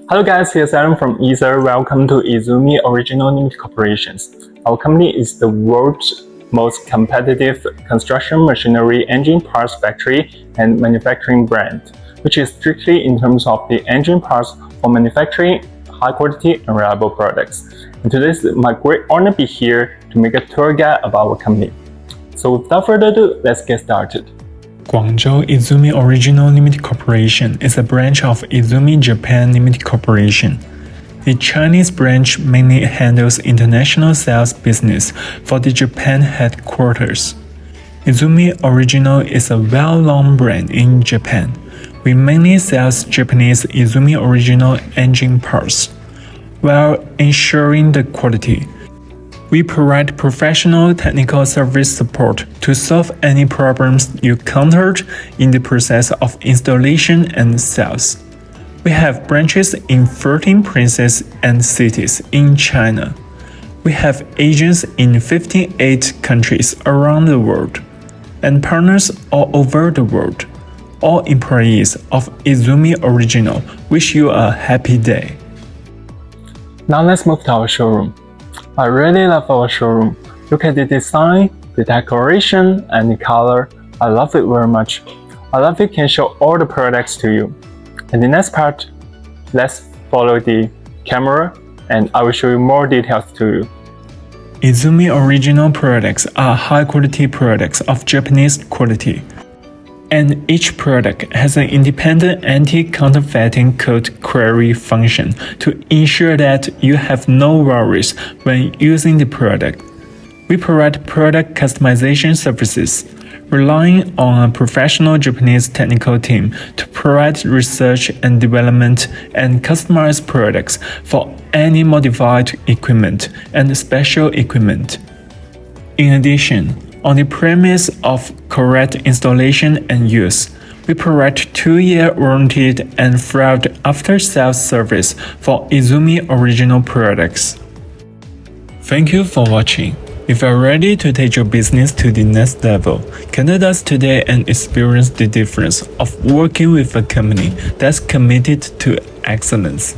Hello guys, here's Aaron from Ether. Welcome to Izumioriginal Co. Our company is the world's most competitive construction machinery engine parts factory and manufacturing brand, which is strictly in terms of the engine parts for manufacturing high quality and reliable products. And today it's my great honor to be here to make a tour guide about our company. So without further ado, let's get started. Guangzhou Izumioriginal Limited Corporation is a branch of Izumi Japan Limited Corporation. The Chinese branch mainly handles international sales business for the Japan headquarters. Izumi Original is a well-known brand in Japan. We mainly sell Japanese Izumi Original engine parts, while ensuring the quality. We provide professional technical service support to solve any problems you encountered in the process of installation and sales. We have branches in 13 provinces and cities in China. We have agents in 58 countries around the world, and partners all over the world. All employees of Izumi Original wish you a happy day. Now let's move to our showroom. I really love our showroom. Look at the design, the decoration, and the color. I love it very much. I love it can show all the products to you. In the next part, let's follow the camera and I will show you more details to you. Izumi Original products are high-quality products of Japanese quality, and each product has an independent anti-counterfeiting code query function to ensure that you have no worries when using the product. We provide product customization services, relying on a professional Japanese technical team to provide research and development and customized products for any modified equipment and special equipment. In addition, on the premise of correct installation and use, we provide 2-year warranted and free after-sales service for Izumi Original products. Thank you for watching. If you are ready to take your business to the next level, contact us today and experience the difference of working with a company that's committed to excellence.